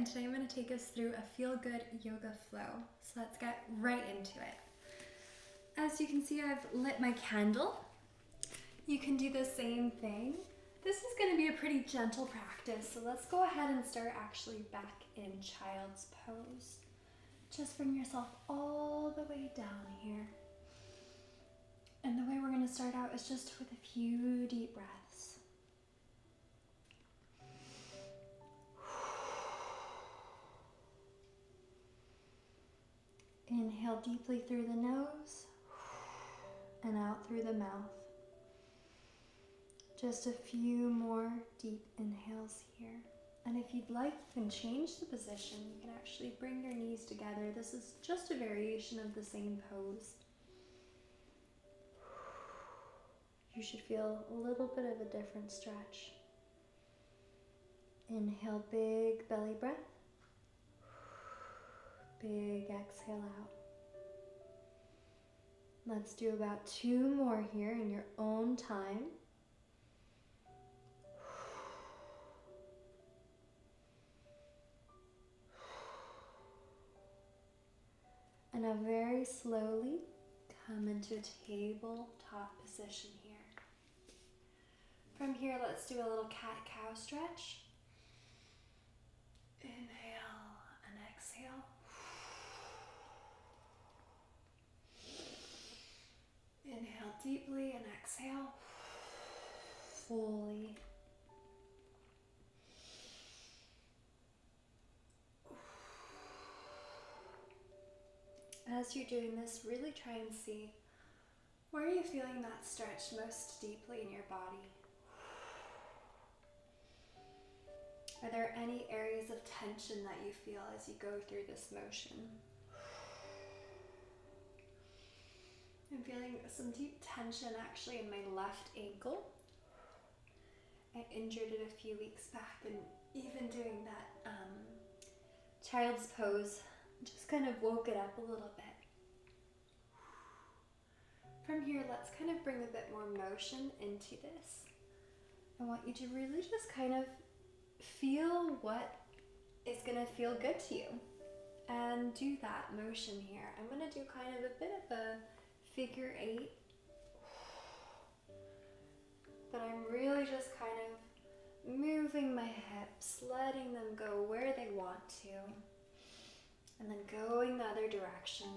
and today I'm going to take us through a feel-good yoga flow. So let's get right into it. As you can see, I've lit my candle. You can do the same thing. This is going to be a pretty gentle practice, so let's go ahead and start actually back in child's pose. Just bring yourself all the way down here. And the way we're going to start out is just with a few deep breaths. Inhale deeply through the nose and out through the mouth. Just a few more deep inhales here. And if you'd like, you can change the position. You can actually bring your knees together. This is just a variation of the same pose. You should feel a little bit of a different stretch. Inhale, big belly breath. Big exhale out. Let's do about 2 more here in your own time. And now very slowly come into a tabletop position here. From here, let's do a little cat-cow stretch. Inhale and exhale. Inhale deeply and exhale fully. As you're doing this, really try and see where are you feeling that stretch most deeply in your body. Are there any areas of tension that you feel as you go through this motion? I'm feeling some deep tension actually in my left ankle. I injured it a few weeks back, and even doing that child's pose just kind of woke it up a little bit. From here, let's kind of bring a bit more motion into this. I want you to really just kind of feel what is going to feel good to you and do that motion here. I'm going to do kind of a bit of a figure 8, but I'm really just kind of moving my hips, letting them go where they want to, and then going the other direction.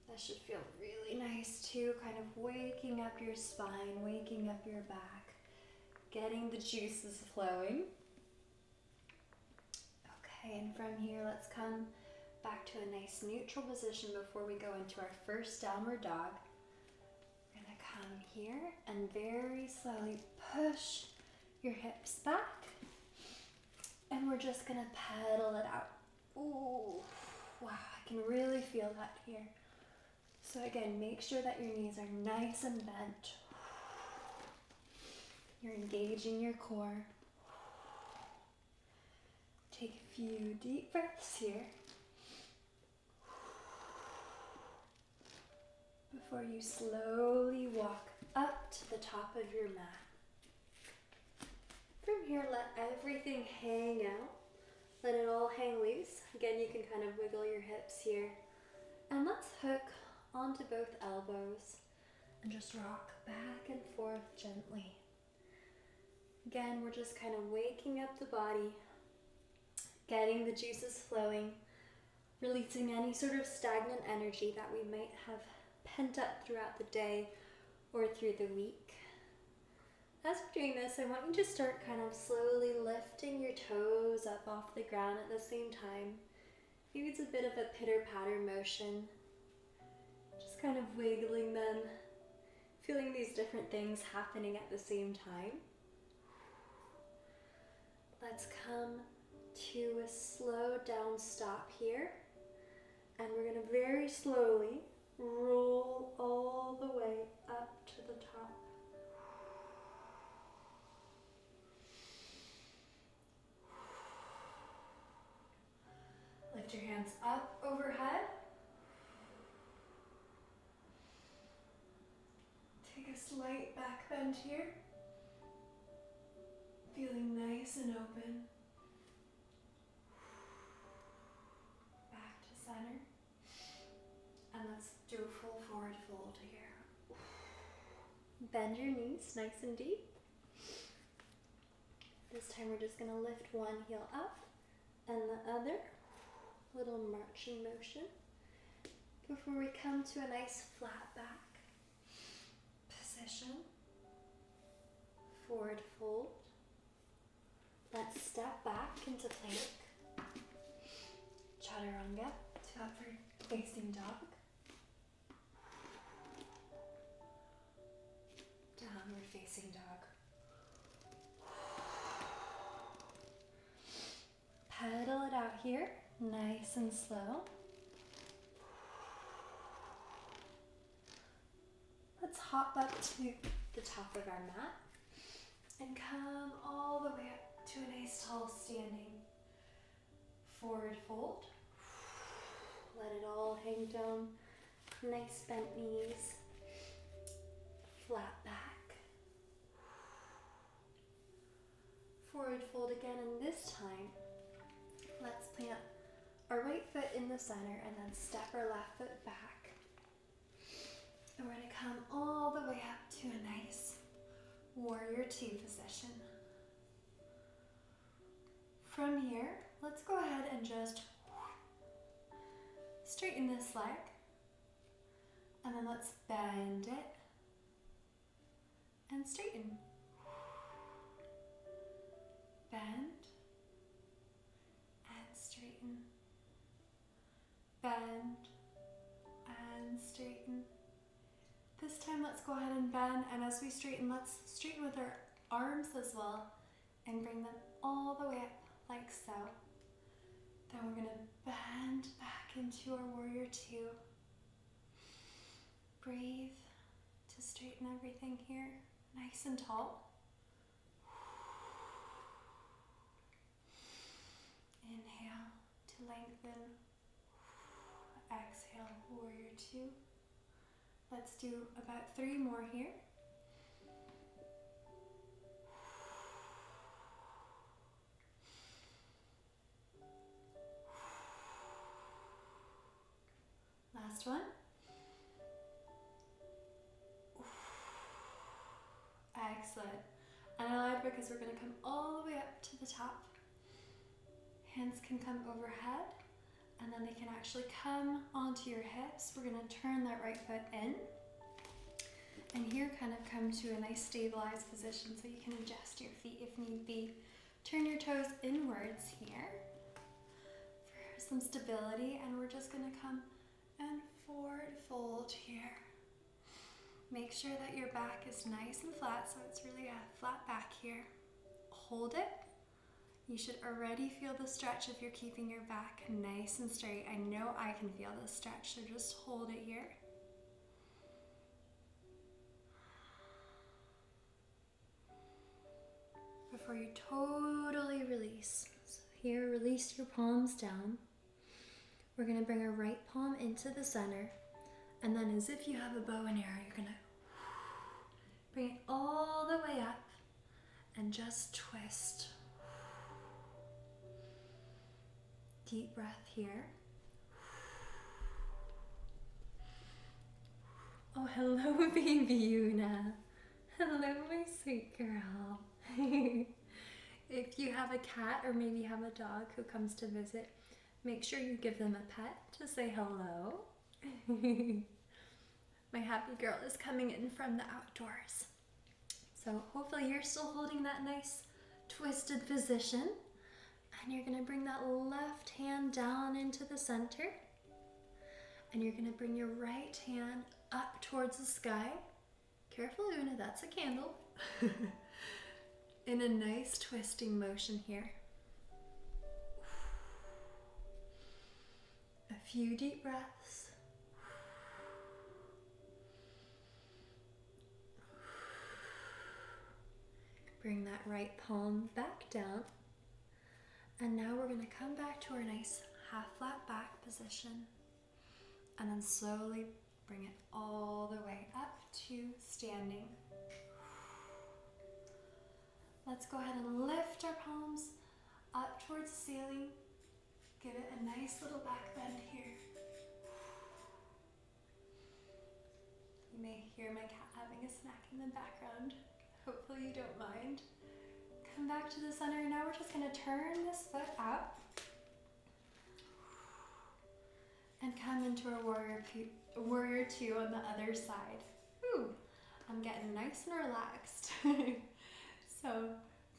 That should feel really nice too, kind of waking up your spine, waking up your back, getting the juices flowing. Okay, and from here, let's come back to a nice neutral position before we go into our first downward dog. We're gonna come here and very slowly push your hips back. And we're just gonna pedal it out. Ooh, wow, I can really feel that here. So again, make sure that your knees are nice and bent. You're engaging your core. Take a few deep breaths here before you slowly walk up to the top of your mat. From here, let everything hang out. Let it all hang loose. Again, you can kind of wiggle your hips here. And let's hook onto both elbows and just rock back and forth gently. Again, we're just kind of waking up the body, getting the juices flowing, releasing any sort of stagnant energy that we might have pent up throughout the day or through the week. As we're doing this, I want you to start kind of slowly lifting your toes up off the ground at the same time. Maybe it's a bit of a pitter-patter motion. Just kind of wiggling them, feeling these different things happening at the same time. Let's come to a slow down stop here. And we're going to very slowly roll all the way up to the top. Lift your hands up overhead. Take a slight back bend here. feeling nice and open. Back to center. And let's do a full forward fold here. Bend your knees nice and deep. This time we're just gonna lift one heel up and the other. Little marching motion before we come to a nice flat back position. Forward fold. Let's step back into plank. Chaturanga to upward facing dog. Downward facing dog. Pedal it out here, nice and slow. Let's hop up to the top of our mat and come all the way up to a nice tall standing forward fold. Let it all hang down, nice bent knees, flat back. Forward fold again, and this time let's plant our right foot in the center and then step our left foot back. And we're going to come all the way up to a nice warrior two position. From here, let's go ahead and just straighten this leg. And then let's bend it and straighten. Bend and straighten. Bend and straighten. This time let's go ahead and bend, and as we straighten, let's straighten with our arms as well and bring them all the way up like so. Then we're going to bend back into our warrior two. Breathe to straighten everything here, nice and tall. Inhale to lengthen. Exhale, warrior two. Let's do about 3 more here. Last one. Excellent. And I like because we're going to come all the way up to the top. Hands can come overhead. And then they can actually come onto your hips. We're going to turn that right foot in. And here kind of come to a nice stabilized position so you can adjust your feet if need be. Turn your toes inwards here for some stability. And we're just going to come and forward fold here. Make sure that your back is nice and flat, so it's really a flat back here. Hold it. You should already feel the stretch if you're keeping your back nice and straight. I know I can feel the stretch, so just hold it here. Before you totally release. So here, release your palms down. We're going to bring our right palm into the center. And then as if you have a bow and arrow, you're going to bring it all the way up and just twist. Deep breath here. Oh, hello, baby Una. Hello, my sweet girl. If you have a cat or maybe have a dog who comes to visit, make sure you give them a pet to say hello. My happy girl is coming in from the outdoors. So hopefully you're still holding that nice twisted position. And you're going to bring that left hand down into the center. And you're going to bring your right hand up towards the sky. Careful, Una, that's a candle. In a nice twisting motion here. A few deep breaths. Bring that right palm back down. And now we're going to come back to our nice half flat back position. And then slowly bring it all the way up to standing. Let's go ahead and lift our palms up towards the ceiling. Give it a nice little back bend here. You may hear my cat having a snack in the background. Hopefully you don't mind. Come back to the center. Now we're just going to turn this foot up and come into a warrior two on the other side. Ooh, I'm getting nice and relaxed. So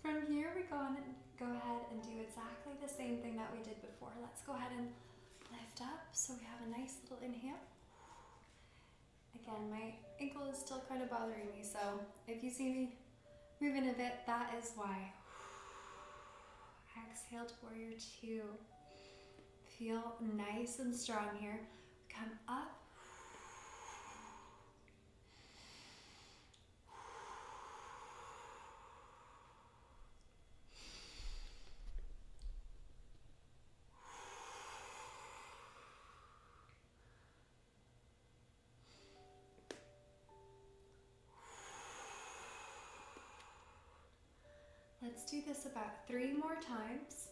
from here we go ahead and do exactly the same thing that we did before. Let's go ahead and lift up so we have a nice little inhale. Again, my ankle is still kind of bothering me, so if you see me moving a bit, that is why. Exhale to warrior two. Feel nice and strong here. Come up. Let's do this about 3 more times.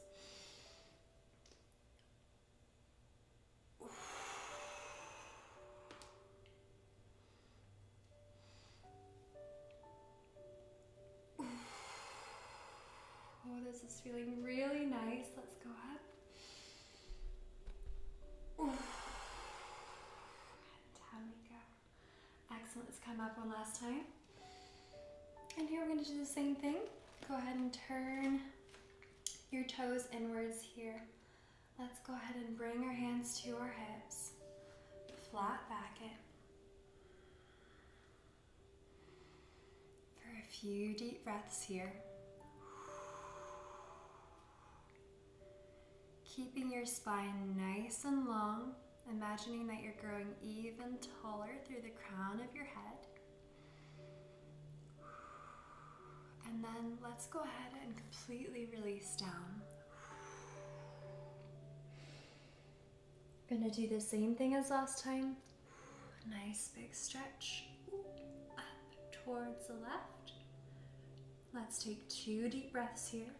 Oh, this is feeling really nice. Let's go up. Down we go. Excellent. Let's come up one last time. And here we're going to do the same thing. Go ahead and turn your toes inwards here. Let's go ahead and bring our hands to our hips. Flat back it. For a few deep breaths here. Keeping your spine nice and long, imagining that you're growing even taller through the crown of your head. And then let's go ahead and completely release down. We're going to do the same thing as last time. Nice big stretch up towards the left. Let's take 2 deep breaths here.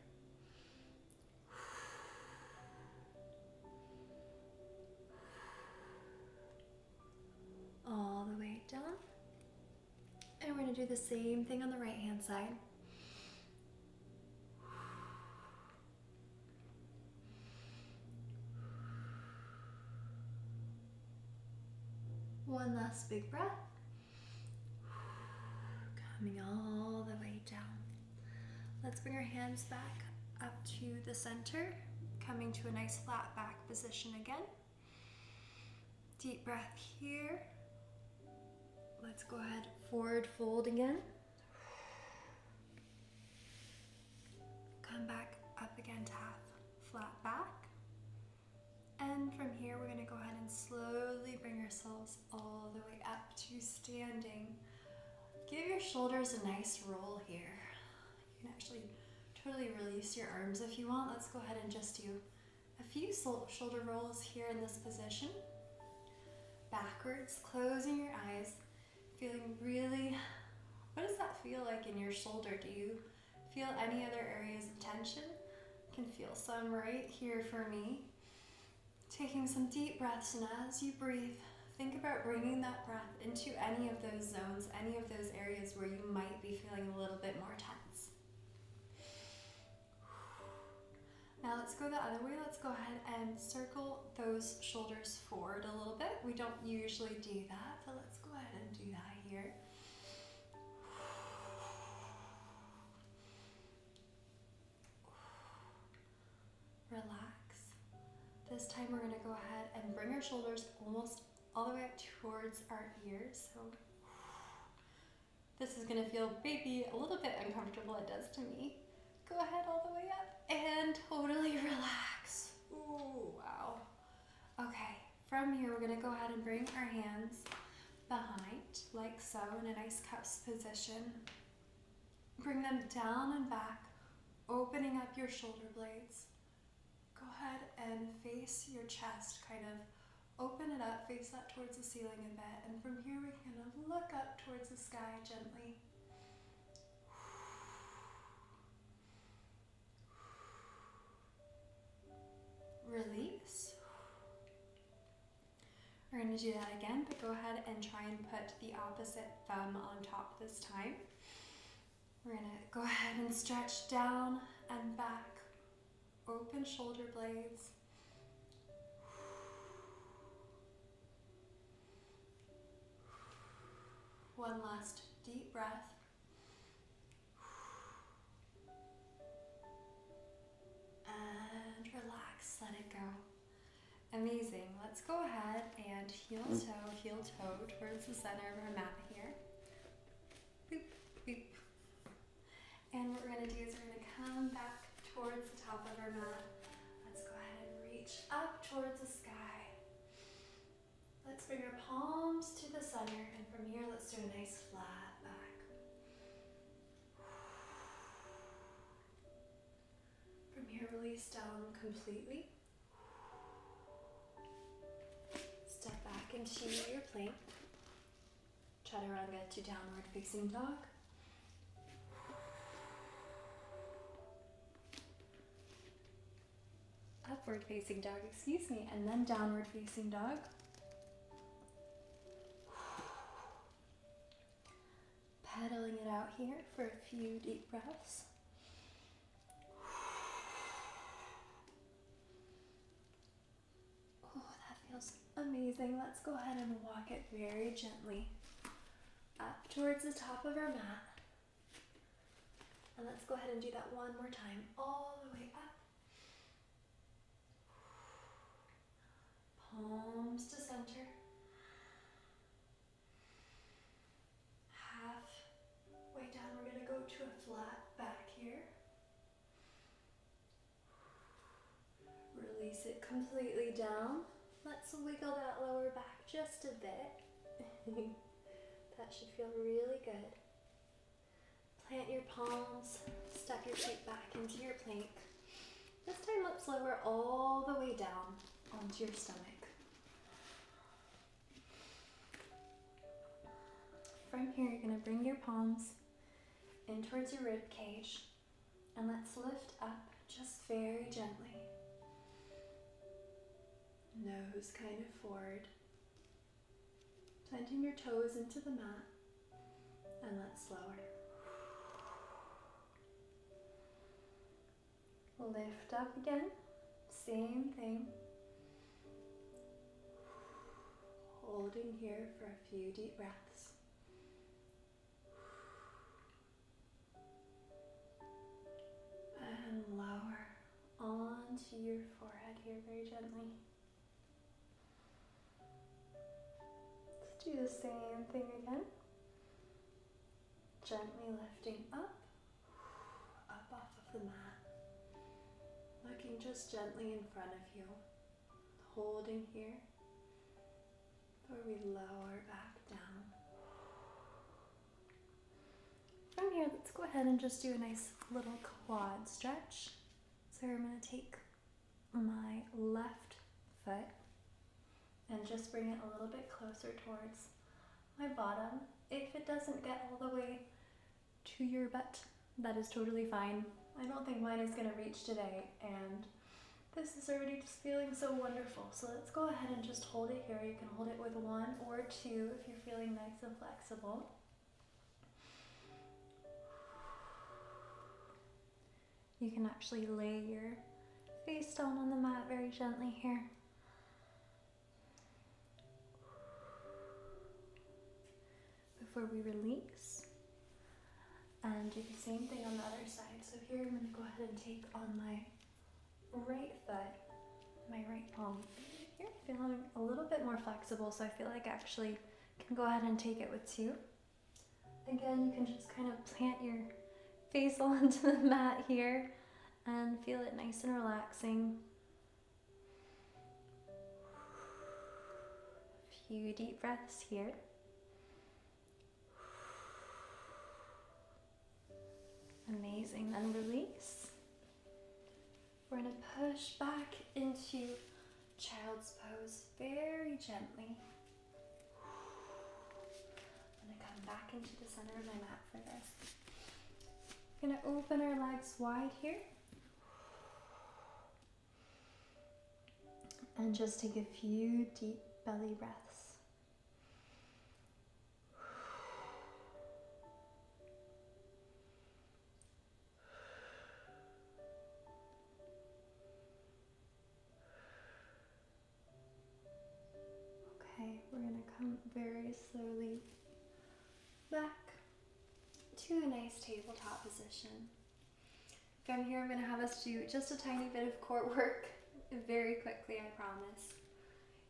All the way down. And we're going to do the same thing on the right hand side. One last big breath. Coming all the way down. Let's bring our hands back up to the center, coming to a nice flat back position again. Deep breath here. Let's go ahead, forward fold again. Come back up again to half flat back. And from here, we're going to go ahead and slowly bring ourselves all the way up to standing. Give your shoulders a nice roll here. You can actually totally release your arms if you want. Let's go ahead and just do a few shoulder rolls here in this position. Backwards, closing your eyes, feeling really, what does that feel like in your shoulder? Do you feel any other areas of tension? I can feel some right here for me. Taking some deep breaths, and as you breathe, think about bringing that breath into any of those zones, any of those areas where you might be feeling a little bit more tense. Now let's go the other way. Let's go ahead and circle those shoulders forward a little bit. We don't usually do that, but let's go ahead and do that here. Relax. This time we're going to go ahead and bring our shoulders almost all the way up towards our ears. So this is going to feel maybe a little bit uncomfortable. It does to me. Go ahead all the way up and totally relax. Ooh, wow. Okay, from here we're going to go ahead and bring our hands behind like so in a nice cups position. Bring them down and back, opening up your shoulder blades. Go ahead and face your chest, kind of open it up, face that towards the ceiling a bit, and from here we can kind of look up towards the sky gently. going to do that again, but go ahead and try and put the opposite thumb on top this time. We're going to go ahead and stretch down and back. Open shoulder blades. One last deep breath. And relax, let it go. Amazing. Let's go ahead and heel toe towards the center of our mat here. Boop, boop. And what we're going to do is we're going to come back towards the top of our mat. Let's go ahead and reach up towards the sky. Let's bring our palms to the center, and from here let's do a nice flat back. From here release down completely. Step back into your plank. Chaturanga to downward facing dog. Upward facing dog, excuse me, and then downward facing dog. Pedaling it out here for a few deep breaths. Oh, that feels amazing. Let's go ahead and walk it very gently up towards the top of our mat. And let's go ahead and do that one more time, all the way up. Palms to center. Halfway down, we're going to go to a flat back here. Release it completely down. Let's wiggle that lower back just a bit. That should feel really good. Plant your palms, step your feet back into your plank. This time let's lower all the way down onto your stomach. From here, you're going to bring your palms in towards your rib cage, and let's lift up just very gently. Nose kind of forward. Planting your toes into the mat, and let's lower. Lift up again, same thing. Holding here for a few deep breaths. And lower onto your forehead here very gently. Let's do the same thing again. Gently lifting up off of the mat. Looking just gently in front of you. Holding here. Before we lower back down. From here, let's go ahead and just do a nice little quad stretch. So I'm going to take my left foot and just bring it a little bit closer towards my bottom. If it doesn't get all the way to your butt, that is totally fine. I don't think mine is going to reach today, and this is already just feeling so wonderful. So let's go ahead and just hold it here. You can hold it with 1 or 2 if you're feeling nice and flexible. You can actually lay your face down on the mat very gently here. Before we release, and do the same thing on the other side. So here I'm going to go ahead and take on my right foot, my right palm. Here, feeling a little bit more flexible, so I feel like I actually can go ahead and take it with 2. Again, you can just kind of plant your face onto the mat here and feel it nice and relaxing. A few deep breaths here. Amazing, then release. We're going to push back into child's pose very gently. I'm going to come back into the center of my mat for this. We're going to open our legs wide here. And just take a few deep belly breaths. going to come very slowly back to a nice tabletop position. From here, I'm going to have us do just a tiny bit of core work very quickly, I promise.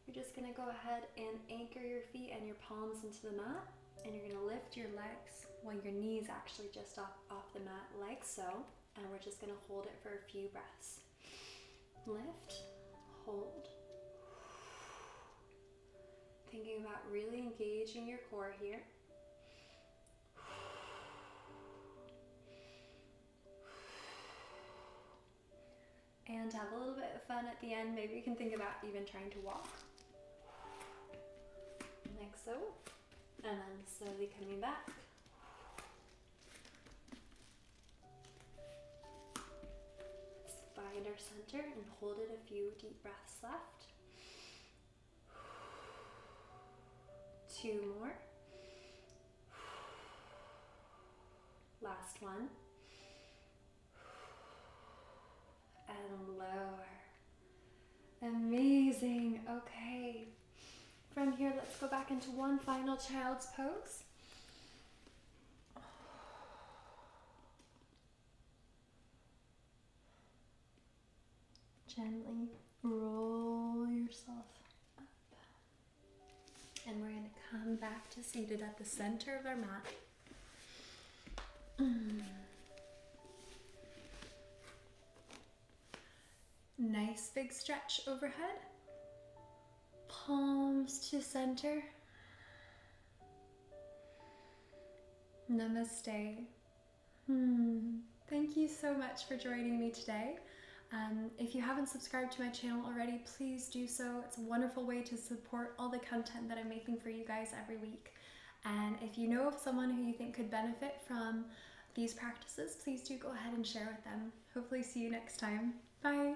You're just going to go ahead and anchor your feet and your palms into the mat, and you're going to lift your legs while your knees actually just off the mat, like so, and we're just going to hold it for a few breaths. Lift, hold. Thinking about really engaging your core here. And have a little bit of fun at the end. Maybe you can think about even trying to walk. Like so. And then slowly coming back. Let's find our center and hold it a few deep breaths left. 2 more. Last one. And lower. Amazing. Okay. From here, let's go back into one final child's pose. Gently roll yourself up. And we're going to come back to seated at the center of our mat. Nice big stretch overhead. Palms to center. Namaste. Thank you so much for joining me today. If you haven't subscribed to my channel already, please do so. It's a wonderful way to support all the content that I'm making for you guys every week. And if you know of someone who you think could benefit from these practices, please do go ahead and share with them. Hopefully see you next time. Bye.